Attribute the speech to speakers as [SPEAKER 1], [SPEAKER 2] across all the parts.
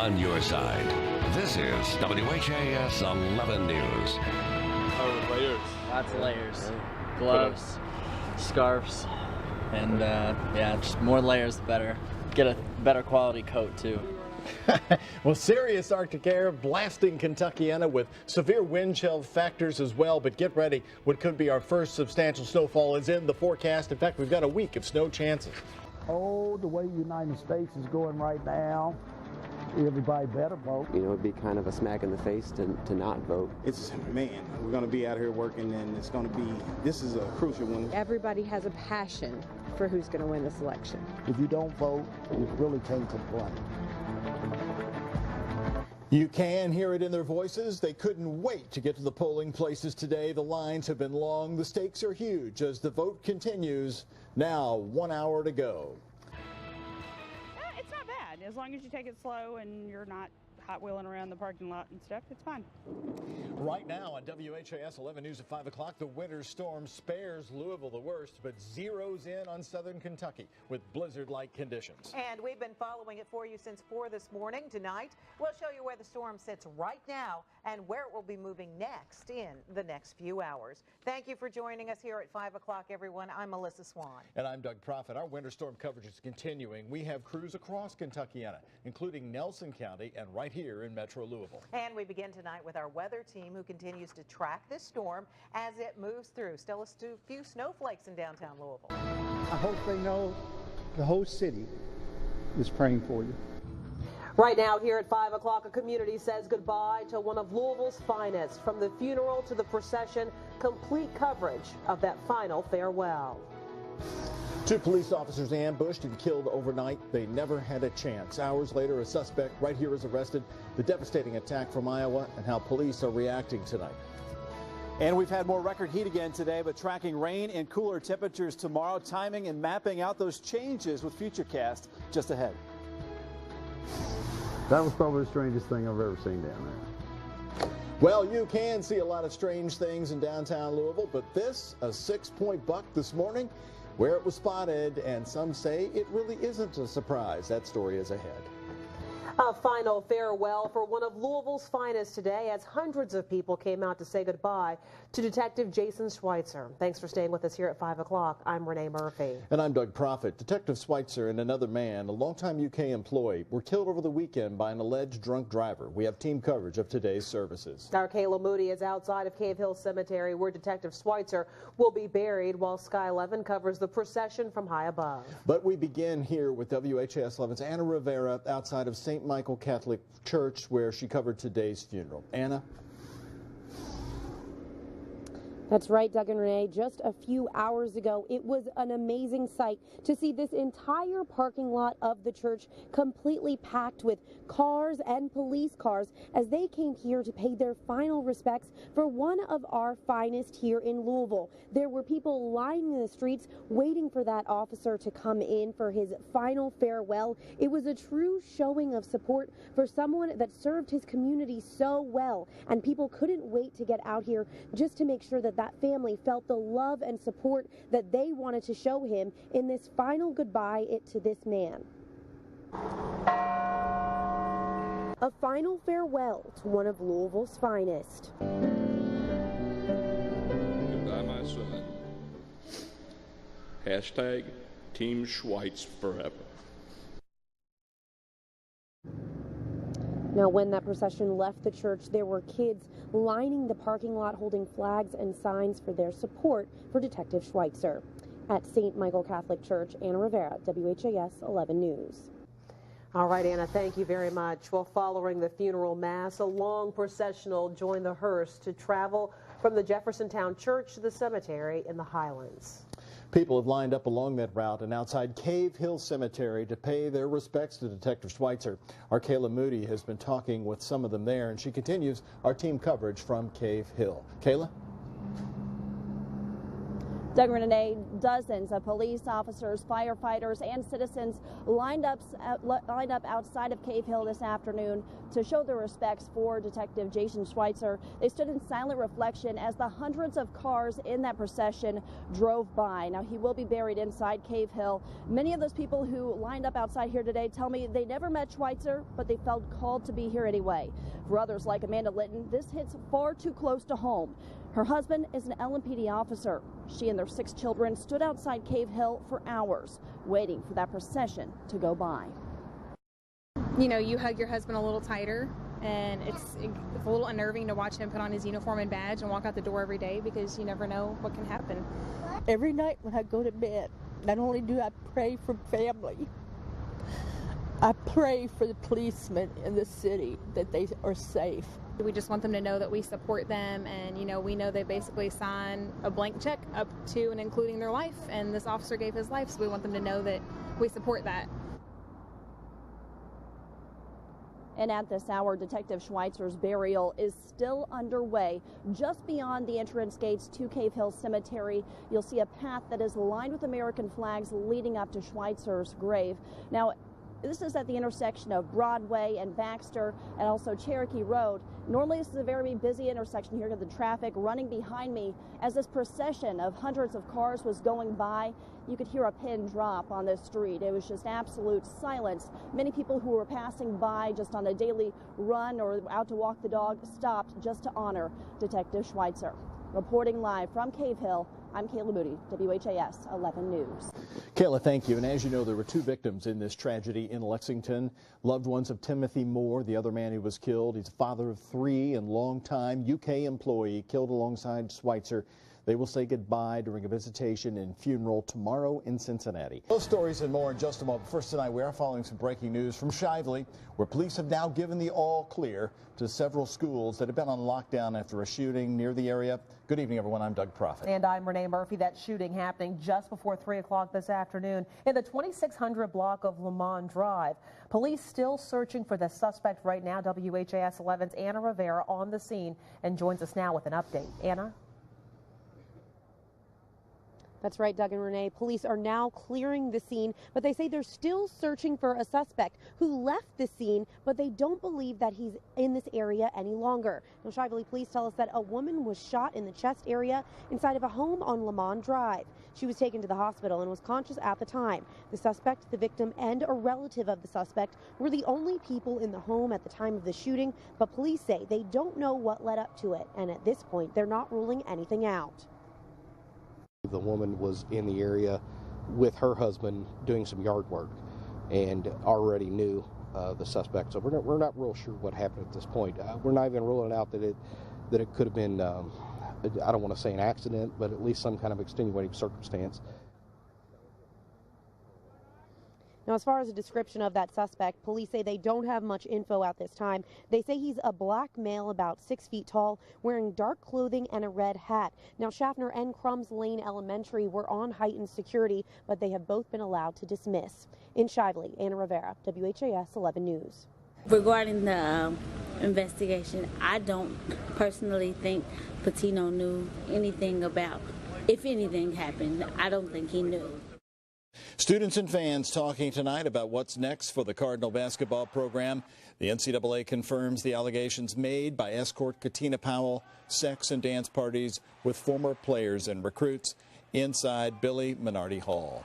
[SPEAKER 1] on your side. This is WHAS 11 News.
[SPEAKER 2] Oh, layers.
[SPEAKER 3] Lots of layers. Gloves, scarves, and yeah, just more layers the better. Get a better quality coat too.
[SPEAKER 4] Well, serious Arctic air blasting Kentuckiana with severe wind chill factors as well. But get ready. What could be our first substantial snowfall is in the forecast. In fact, we've got a week of snow chances.
[SPEAKER 5] Oh, the way the United States is going right now, everybody better vote.
[SPEAKER 6] You know, it'd be kind of a smack in the face to not vote.
[SPEAKER 7] It's, man, we're going to be out here working, and it's going to be, this is a crucial one.
[SPEAKER 8] Everybody has a passion for who's going to win this election.
[SPEAKER 5] If you don't vote, you really can't complain.
[SPEAKER 4] You can hear it in their voices. They couldn't wait to get to the polling places today. The lines have been long. The stakes are huge as the vote continues. Now, 1 hour to go.
[SPEAKER 9] It's not bad. As long as you take it slow and you're not hot wheeling around the parking lot and stuff, it's fine.
[SPEAKER 4] Right now on WHAS 11 News at 5 o'clock, the winter storm spares Louisville the worst, but zeroes in on southern Kentucky with blizzard-like conditions.
[SPEAKER 10] And we've been following it for you since 4 this morning. Tonight, we'll show you where the storm sits right now and where it will be moving next in the next few hours. Thank you for joining us here at 5 o'clock, everyone. I'm Melissa Swan.
[SPEAKER 4] And I'm Doug Proffitt. Our winter storm coverage is continuing. We have crews across Kentuckiana, including Nelson County and right here in Metro Louisville.
[SPEAKER 10] And we begin tonight with our weather team who continues to track this storm as it moves through. Still a few snowflakes in downtown Louisville.
[SPEAKER 5] I hope they know the whole city is praying for you.
[SPEAKER 11] Right now here at 5 o'clock, a community says goodbye to one of Louisville's finest. From the funeral to the procession, complete coverage of that final farewell.
[SPEAKER 4] 2 police officers ambushed and killed overnight. They never had a chance. Hours later, a suspect right here is arrested. The devastating attack from Iowa and how police are reacting tonight.
[SPEAKER 12] And we've had more record heat again today, but tracking rain and cooler temperatures tomorrow, timing and mapping out those changes with Futurecast just ahead.
[SPEAKER 13] That was probably the strangest thing I've ever seen down there.
[SPEAKER 4] Well, you can see a lot of strange things in downtown Louisville, but this, a 6-point buck this morning, where it was spotted, and some say it really isn't a surprise. That story is ahead.
[SPEAKER 11] A final farewell for one of Louisville's finest today as hundreds of people came out to say goodbye to Detective Jason Schweitzer. Thanks for staying with us here at 5 o'clock. I'm Renee Murphy.
[SPEAKER 4] And I'm Doug Proffitt. Detective Schweitzer and another man, a longtime UK employee, were killed over the weekend by an alleged drunk driver. We have team coverage of today's services.
[SPEAKER 11] Our Kayla Moody is outside of Cave Hill Cemetery where Detective Schweitzer will be buried while Sky 11 covers the procession from high above.
[SPEAKER 4] But we begin here with WHAS 11's Anna Rivera outside of St. Michael Catholic Church where she covered today's funeral. Anna?
[SPEAKER 14] That's right, Doug and Renee. Just a few hours ago, it was an amazing sight to see this entire parking lot of the church completely packed with cars and police cars as they came here to pay their final respects for one of our finest here in Louisville. There were people lining the streets waiting for that officer to come in for his final farewell. It was a true showing of support for someone that served his community so well, and people couldn't wait to get out here just to make sure that that family felt the love and support that they wanted to show him in this final goodbye to this man. A final farewell to one of Louisville's finest.
[SPEAKER 15] Goodbye, my son. Hashtag Team Schweitz forever.
[SPEAKER 14] Now, when that procession left the church, there were kids lining the parking lot holding flags and signs for their support for Detective Schweitzer. At St. Michael Catholic Church, Anna Rivera, WHAS 11 News.
[SPEAKER 11] All right, Anna, thank you very much. Well, following the funeral mass, a long processional joined the hearse to travel from the Jeffersontown Church to the cemetery in the Highlands.
[SPEAKER 4] People have lined up along that route and outside Cave Hill Cemetery to pay their respects to Detective Schweitzer. Our Kayla Moody has been talking with some of them there, and she continues our team coverage from Cave Hill. Kayla?
[SPEAKER 2] Doug and Renee, dozens of police officers, firefighters, and citizens lined up outside of Cave Hill this afternoon to show their respects for Detective Jason Schweitzer. They stood in silent reflection as the hundreds of cars in that procession drove by. Now, he will be buried inside Cave Hill. Many of those people who lined up outside here today tell me they never met Schweitzer, but they felt called to be here anyway. For others like Amanda Litton, this hits far too close to home. Her husband is an LMPD officer. She and their 6 children stood outside Cave Hill for hours, waiting for that procession to go by.
[SPEAKER 16] You know, you hug your husband a little tighter, and it's a little unnerving to watch him put on his uniform and badge and walk out the door every day, because you never know what can happen.
[SPEAKER 17] Every night when I go to bed, not only do I pray for family, I pray for the policemen in the city that they are safe.
[SPEAKER 16] We just want them to know that we support them, and you know, we know they basically sign a blank check up to and including their life, and this officer gave his life, so we want them to know that we support that.
[SPEAKER 2] And at this hour, Detective Schweitzer's burial is still underway. Just beyond the entrance gates to Cave Hill Cemetery, you'll see a path that is lined with American flags leading up to Schweitzer's grave. Now, this is at the intersection of Broadway and Baxter and also Cherokee Road. Normally, this is a very busy intersection here. The traffic running behind me as this procession of hundreds of cars was going by. You could hear a pin drop on this street. It was just absolute silence. Many people who were passing by just on a daily run or out to walk the dog stopped just to honor Detective Schweitzer. Reporting live from Cave Hill, I'm Kayla Moody, WHAS 11 News.
[SPEAKER 4] Kayla, thank you. And as you know, there were 2 victims in this tragedy in Lexington. Loved ones of Timothy Moore, the other man who was killed. He's a father of 3 and longtime UK employee killed alongside Schweitzer. They will say goodbye during a visitation and funeral tomorrow in Cincinnati. Those stories and more in just a moment. First tonight, we are following some breaking news from Shively, where police have now given the all clear to several schools that have been on lockdown after a shooting near the area. Good evening, everyone. I'm Doug Proffitt.
[SPEAKER 11] And I'm Renee Murphy. That shooting happening just before 3 o'clock this afternoon in the 2600 block of Lamont Drive. Police still searching for the suspect right now. WHAS 11's Anna Rivera on the scene and joins us now with an update. Anna?
[SPEAKER 14] That's right, Doug and Renee. Police are now clearing the scene, but they say they're still searching for a suspect who left the scene, but they don't believe that he's in this area any longer. Now, Shively police tell us that a woman was shot in the chest area inside of a home on Lamont Drive. She was taken to the hospital and was conscious at the time. The suspect, the victim, and a relative of the suspect were the only people in the home at the time of the shooting, but police say they don't know what led up to it, and at this point, they're not ruling anything out.
[SPEAKER 18] The woman was in the area with her husband doing some yard work and already knew the suspect. So we're not real sure what happened at this point. We're not even ruling out that it could have been, I don't want to say an accident, but at least some kind of extenuating circumstance.
[SPEAKER 14] Now, as far as a description of that suspect, police say they don't have much info at this time. They say he's a black male about 6 feet tall, wearing dark clothing and a red hat. Now, Schaffner and Crumbs Lane Elementary were on heightened security, but they have both been allowed to dismiss. In Shively, Anna Rivera, WHAS 11 News.
[SPEAKER 19] Regarding the investigation, I don't personally think Patino knew anything about if anything happened. I don't think he knew.
[SPEAKER 4] Students and fans talking tonight about what's next for the Cardinal basketball program. The NCAA confirms the allegations made by escort Katina Powell, sex and dance parties with former players and recruits inside Billy Minardi Hall.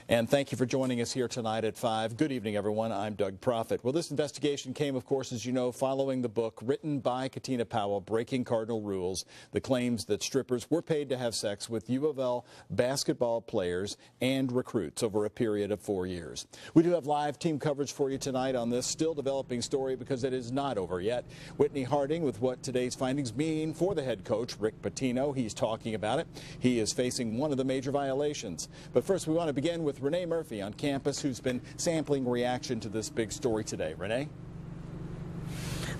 [SPEAKER 4] And thank you for joining us here tonight at 5. Good evening, everyone. I'm Doug Proffitt. Well, this investigation came, of course, as you know, following the book written by Katina Powell, Breaking Cardinal Rules, the claims that strippers were paid to have sex with U of L basketball players and recruits over a period of 4 years. We do have live team coverage for you tonight on this still developing story because it is not over yet. Whitney Harding with what today's findings mean for the head coach, Rick Pitino. He's talking about it. He is facing one of the major violations. But first, we want to begin with Renee Murphy on campus, who's been sampling reaction to this big story today. Renee?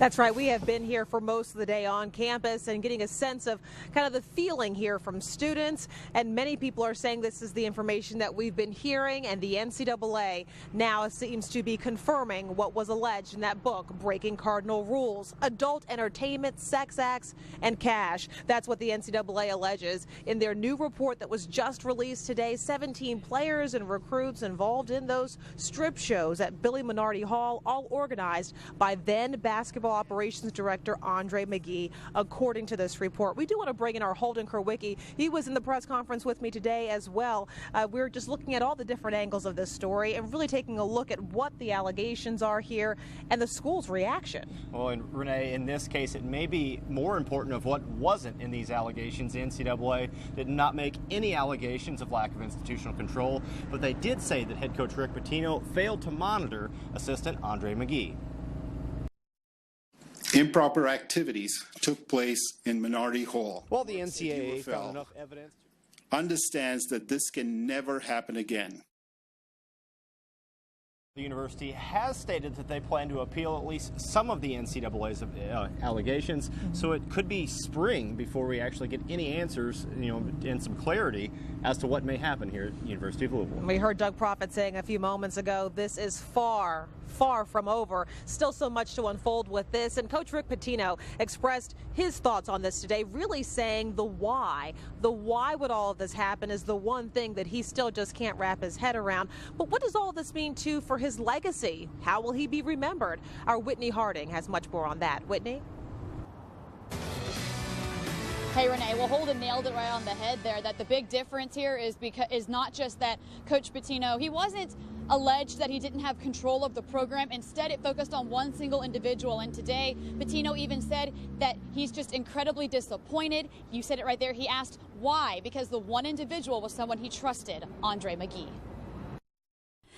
[SPEAKER 10] That's right. We have been here for most of the day on campus and getting a sense of kind of the feeling here from students. And many people are saying this is the information that we've been hearing. And the NCAA now seems to be confirming what was alleged in that book, Breaking Cardinal Rules, Adult Entertainment, Sex Acts, and Cash. That's what the NCAA alleges in their new report that was just released today. 17 players and recruits involved in those strip shows at Billy Minardi Hall, all organized by then basketball operations director Andre McGee, according to this report. We do want to bring in our Holden Kurwicki. He was in the press conference with me today as well. We're just looking at all the different angles of this story and really taking a look at what the allegations are here and the school's reaction.
[SPEAKER 20] Well, and Renee, in this case, it may be more important of what wasn't in these allegations. The NCAA did not make any allegations of lack of institutional control, but they did say that head coach Rick Pitino failed to monitor assistant Andre McGee.
[SPEAKER 21] Improper activities took place in Minardi Hall.
[SPEAKER 20] Well, the NCAA found enough evidence.
[SPEAKER 21] Understands that this can never happen again.
[SPEAKER 20] The university has stated that they plan to appeal at least some of the NCAA's allegations, so it could be spring before we actually get any answers, and some clarity as to what may happen here at the University of Louisville.
[SPEAKER 10] We heard Doug Proffitt saying a few moments ago, this is far from over. Still so much to unfold with this, and Coach Rick Pitino expressed his thoughts on this today, really saying the why would all of this happen is the one thing that he still just can't wrap his head around. But what does all this mean too for his legacy? How will he be remembered? Our Whitney Harding has much more on that. Whitney?
[SPEAKER 22] Hey, Renee, well, Holden nailed it right on the head there, that the big difference here is not just that Coach Pitino, he wasn't alleged that he didn't have control of the program. Instead, it focused on one single individual. And today, Pitino even said that he's just incredibly disappointed. You said it right there. He asked why, because the one individual was someone he trusted, Andre McGee.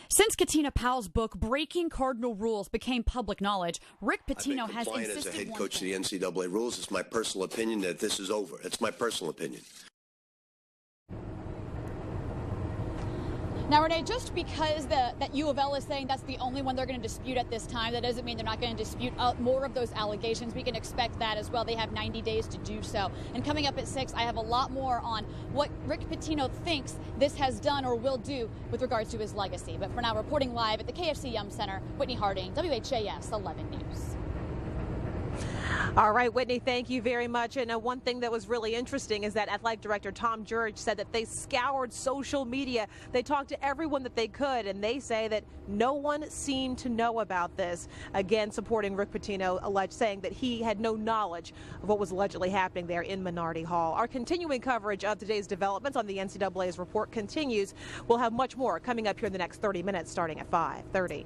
[SPEAKER 23] Since Katina Powell's book, Breaking Cardinal Rules, became public knowledge, Rick Pitino has insisted
[SPEAKER 24] as a head coach of the NCAA rules. It's my personal opinion that this is over. It's my personal opinion.
[SPEAKER 22] Now, Renee, just because that U of L is saying that's the only one they're going to dispute at this time, that doesn't mean they're not going to dispute more of those allegations. We can expect that as well. They have 90 days to do so. And coming up at 6, I have a lot more on what Rick Pitino thinks this has done or will do with regards to his legacy. But for now, reporting live at the KFC Yum Center, Whitney Harding, WHAS 11 News.
[SPEAKER 10] All right, Whitney, thank you very much. And one thing that was really interesting is that athletic director Tom Jurich said that they scoured social media. They talked to everyone that they could, and they say that no one seemed to know about this. Again, supporting Rick Pitino, saying that he had no knowledge of what was allegedly happening there in Minardi Hall. Our continuing coverage of today's developments on the NCAA's report continues. We'll have much more coming up here in the next 30 minutes, starting at 5:30.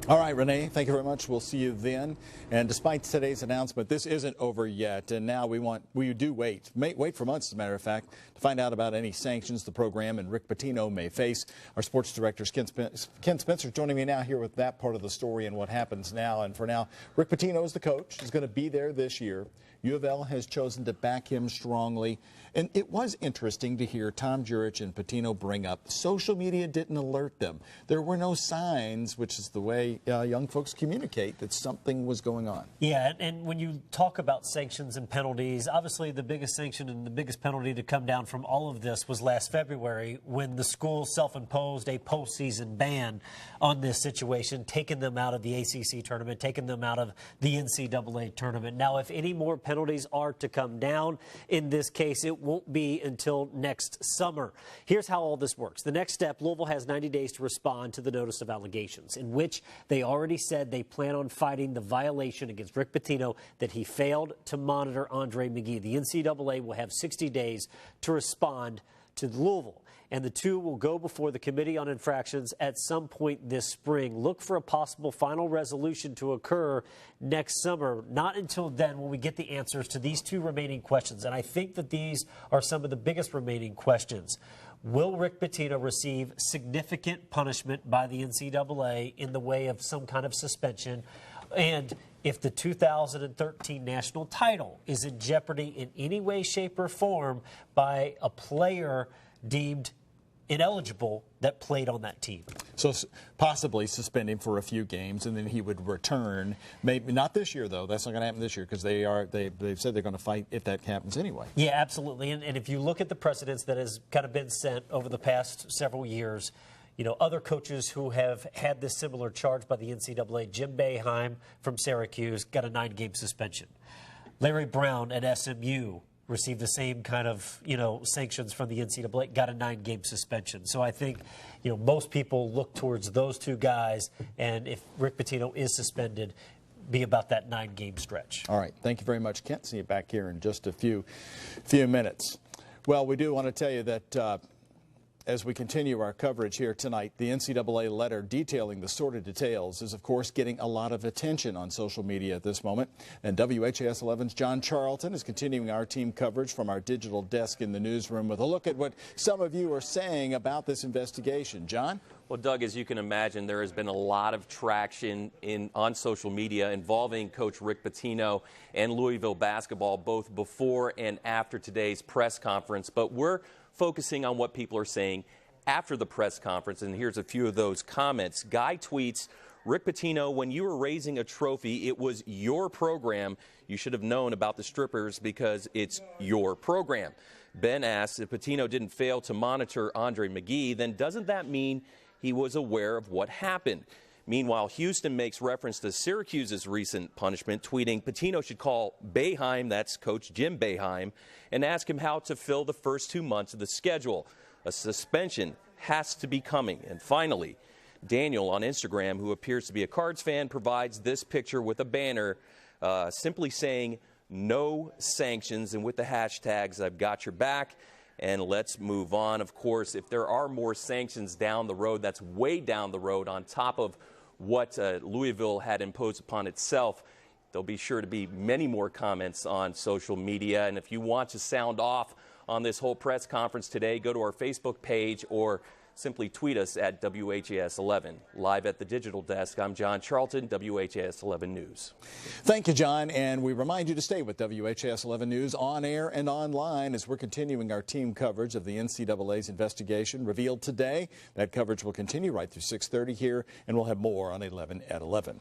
[SPEAKER 4] All right, Renee, thank you very much. We'll see you then. And despite today's announcement, this isn't over yet. And now we do wait for months, as a matter of fact, to find out about any sanctions the program and Rick Pitino may face. Our sports director, Ken Spencer, joining me now here with that part of the story and what happens now. And for now, Rick Pitino is the coach. He's going to be there this year. U of L has chosen to back him strongly. And it was interesting to hear Tom Jurich and Pitino bring up social media didn't alert them. There were no signs, which is the way young folks communicate, that something was going on.
[SPEAKER 25] Yeah, and when you talk about sanctions and penalties, obviously the biggest sanction and the biggest penalty to come down from all of this was last February when the school self-imposed a postseason ban on this situation, taking them out of the ACC tournament, taking them out of the NCAA tournament. Now, if any more penalties are to come down in this case, it won't be until next summer. Here's how all this works. The next step, Louisville has 90 days to respond to the notice of allegations, in which they already said they plan on fighting the violation against Rick Pitino that he failed to monitor Andre McGee. The NCAA will have 60 days to respond to Louisville, and the two will go before the Committee on Infractions at some point this spring. Look for a possible final resolution to occur next summer. Not until then will we get the answers to these two remaining questions, and I think that these are some of the biggest remaining questions. Will Rick Pitino receive significant punishment by the NCAA in the way of some kind of suspension? And if the 2013 national title is in jeopardy in any way, shape, or form by a player deemed ineligible that played on that team.
[SPEAKER 4] So possibly suspend him for a few games, and then he would return. Maybe not this year, though. That's not going to happen this year because they've said they're going to fight if that happens anyway.
[SPEAKER 25] Yeah, absolutely. And if you look at the precedents that has kind of been set over the past several years, other coaches who have had this similar charge by the NCAA, Jim Boeheim from Syracuse got a 9-game suspension. Larry Brown at SMU received the same kind of, sanctions from the NCAA, got a 9-game suspension. So I think, most people look towards those two guys, and if Rick Pitino is suspended, be about that 9-game stretch.
[SPEAKER 4] All right. Thank you very much, Kent. See you back here in just a few minutes. Well, we do want to tell you that as we continue our coverage here tonight, the NCAA letter detailing the sordid details is, of course, getting a lot of attention on social media at this moment. And WHAS 11's John Charlton is continuing our team coverage from our digital desk in the newsroom with a look at what some of you are saying about this investigation. John?
[SPEAKER 1] Well, Doug, as you can imagine, there has been a lot of traction on social media involving Coach Rick Pitino and Louisville basketball, both before and after today's press conference. But we're focusing on what people are saying after the press conference, and here's a few of those comments. Guy tweets, Rick Pitino, when you were raising a trophy, it was your program. You should have known about the strippers because it's your program. Ben asks, if Pitino didn't fail to monitor Andre McGee, then doesn't that mean he was aware of what happened? Meanwhile, Houston makes reference to Syracuse's recent punishment, tweeting Pitino should call Boeheim, that's Coach Jim Boeheim, and ask him how to fill the first 2 months of the schedule. A suspension has to be coming. And finally, Daniel on Instagram, who appears to be a Cards fan, provides this picture with a banner simply saying no sanctions, and with the hashtags, I've got your back. And let's move on. Of course, if there are more sanctions down the road, that's way down the road on top of what Louisville had imposed upon itself. There'll be sure to be many more comments on social media. And if you want to sound off on this whole press conference today, go to our Facebook page or simply tweet us at WHAS 11. Live at the digital desk, I'm John Charlton, WHAS 11 News.
[SPEAKER 4] Thank you, John, and we remind you to stay with WHAS 11 News on air and online as we're continuing our team coverage of the NCAA's investigation revealed today. That coverage will continue right through 6:30 here, and we'll have more on 11 at 11.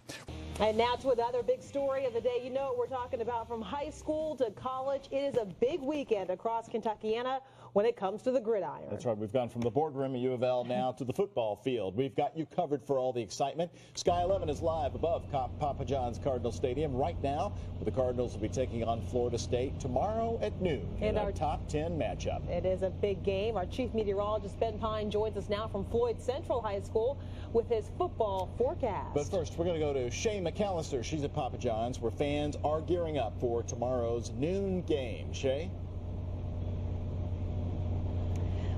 [SPEAKER 11] And now to another big story of the day. You know what we're talking about, from high school to college. It is a big weekend across Kentuckiana when it comes to the gridiron.
[SPEAKER 4] That's right. We've gone from the boardroom at U of L now to the football field. We've got you covered for all the excitement. Sky 11 is live above Papa John's Cardinal Stadium right now, where the Cardinals will be taking on Florida State tomorrow at noon in our top 10 matchup.
[SPEAKER 11] It is a big game. Our chief meteorologist, Ben Pine, joins us now from Floyd Central High School with his football forecast.
[SPEAKER 4] But first, we're going to go to Shay McAllister. She's at Papa John's, where fans are gearing up for tomorrow's noon game. Shay?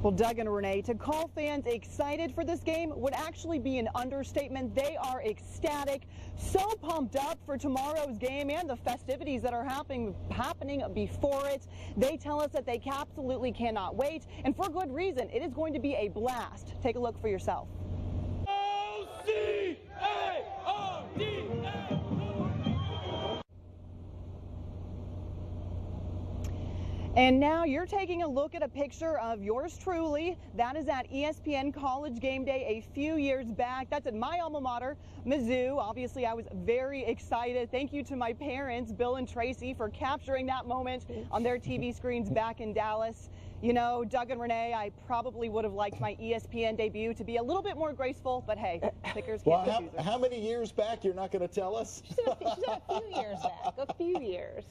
[SPEAKER 3] Well, Doug and Renee, to call fans excited for this game would actually be an understatement. They are ecstatic, so pumped up for tomorrow's game and the festivities that are happening before it. They tell us that they absolutely cannot wait, and for good reason. It is going to be a blast. Take a look for yourself. And now you're taking a look at a picture of yours truly. That is at ESPN College Game Day a few years back. That's at my alma mater, Mizzou. Obviously, I was very excited. Thank you to my parents, Bill and Tracy, for capturing that moment on their TV screens back in Dallas. You know, Doug and Renee, I probably would have liked my ESPN debut to be a little bit more graceful, but hey, pickers can't be choosers.
[SPEAKER 4] How many years back? You're not going to tell us?
[SPEAKER 11] She said a few years back. A few years.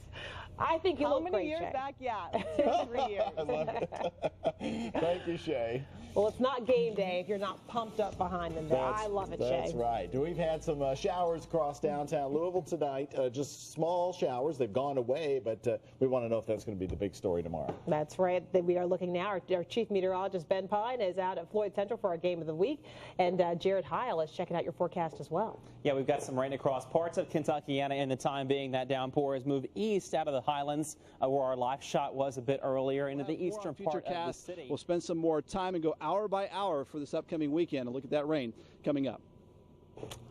[SPEAKER 11] I think you look great,
[SPEAKER 3] How many years
[SPEAKER 11] Shay.
[SPEAKER 3] back? Yeah, 2 3 years.
[SPEAKER 4] I love it. Thank you, Shay.
[SPEAKER 11] Well, it's not game day if you're not pumped up behind them. I love it, Shay.
[SPEAKER 4] That's right. We've had some showers across downtown Louisville tonight. Just small showers. They've gone away, but we want to know if that's going to be the big story tomorrow.
[SPEAKER 11] That's right. We are looking now. Our chief meteorologist, Ben Pine, is out at Floyd Central for our game of the week, and Jared Heil is checking out your forecast as well.
[SPEAKER 6] Yeah, we've got some rain across parts of Kentuckiana in the time being. That downpour has moved east out of the Highlands, where our live shot was a bit earlier, into the eastern part of the city.
[SPEAKER 12] We'll spend some more time and go hour by hour for this upcoming weekend and look at that rain coming up.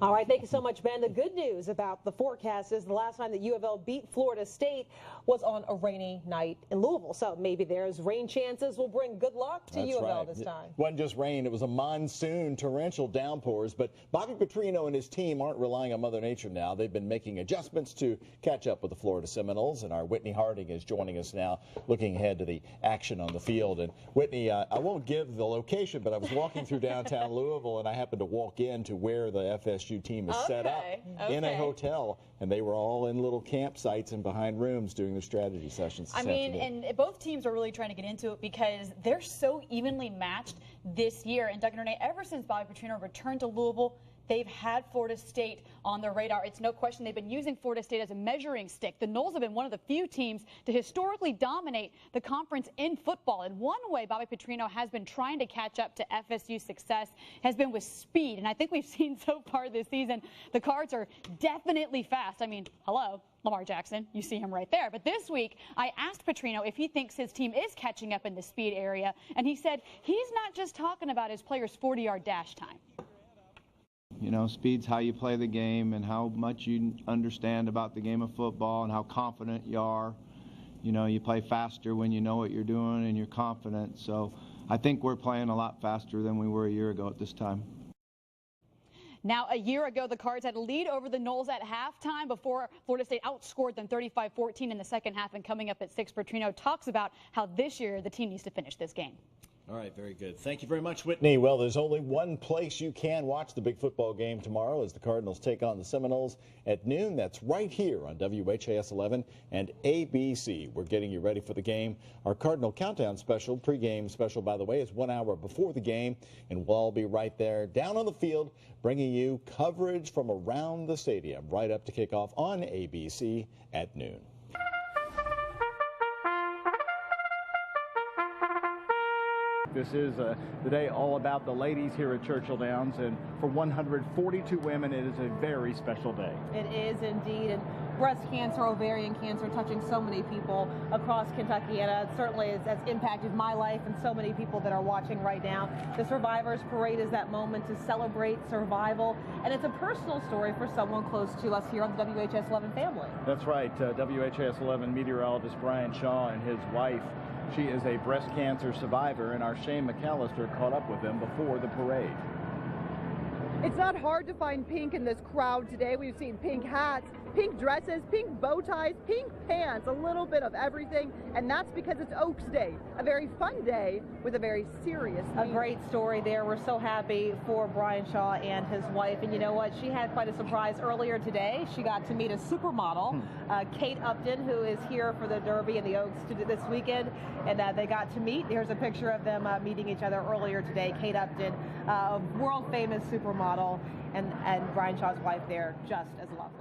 [SPEAKER 11] All right, thank you so much, Ben. The good news about the forecast is the last time that U of L beat Florida State was on a rainy night in Louisville. So maybe there's rain chances will bring good luck to U of L this time.
[SPEAKER 4] It wasn't just rain, it was a monsoon, torrential downpours. But Bobby Petrino and his team aren't relying on Mother Nature now. They've been making adjustments to catch up with the Florida Seminoles. And our Whitney Harding is joining us now, looking ahead to the action on the field. And Whitney, I won't give the location, but I was walking through downtown Louisville, and I happened to walk into where the FSU team is set up in a hotel, and they were all in little campsites and behind rooms doing their strategy sessions this afternoon.
[SPEAKER 23] And both teams are really trying to get into it because they're so evenly matched this year. And Doug and Renee, ever since Bobby Petrino returned to Louisville, they've had Florida State on their radar. It's no question they've been using Florida State as a measuring stick. The Noles have been one of the few teams to historically dominate the conference in football. And one way Bobby Petrino has been trying to catch up to FSU's success has been with speed. And I think we've seen so far this season, the Cards are definitely fast. I mean, hello, Lamar Jackson, you see him right there. But this week, I asked Petrino if he thinks his team is catching up in the speed area. And he said he's not just talking about his players' 40-yard dash time.
[SPEAKER 5] You know, speed's how you play the game and how much you understand about the game of football and how confident you are. You know, you play faster when you know what you're doing and you're confident. So I think we're playing a lot faster than we were a year ago at this time.
[SPEAKER 23] Now, a year ago, the Cards had a lead over the Noles at halftime before Florida State outscored them 35-14 in the second half. And coming up at 6, Petrino talks about how this year the team needs to finish this game.
[SPEAKER 4] All right, very good. Thank you very much, Whitney. Well, there's only one place you can watch the big football game tomorrow as the Cardinals take on the Seminoles at noon. That's right here on WHAS 11 and ABC. We're getting you ready for the game. Our Cardinal Countdown special, pregame special, by the way, is 1 hour before the game, and we'll all be right there down on the field bringing you coverage from around the stadium right up to kickoff on ABC at noon.
[SPEAKER 7] This is the day all about the ladies here at Churchill Downs, and for 142 women, it is a very special day.
[SPEAKER 11] It is indeed, and breast cancer, ovarian cancer, touching so many people across Kentucky, and it certainly has impacted my life and so many people that are watching right now. The Survivors Parade is that moment to celebrate survival, and it's a personal story for someone close to us here on the WHAS 11 family.
[SPEAKER 7] That's right. WHAS 11 meteorologist Brian Shaw and his wife. She is a breast cancer survivor, and our Shane McAllister caught up with them before the parade.
[SPEAKER 3] It's not hard to find pink in this crowd today. We've seen pink hats, pink dresses, pink bow ties, pink pants, a little bit of everything, and that's because it's Oaks Day, a very fun day with a very serious
[SPEAKER 11] A great story there. We're so happy for Brian Shaw and his wife, and you know what? She had quite a surprise earlier today. She got to meet a supermodel, Kate Upton, who is here for the Derby and the Oaks this weekend, and they got to meet. Here's a picture of them meeting each other earlier today. Kate Upton, a world-famous supermodel, and Brian Shaw's wife there, just as lovely.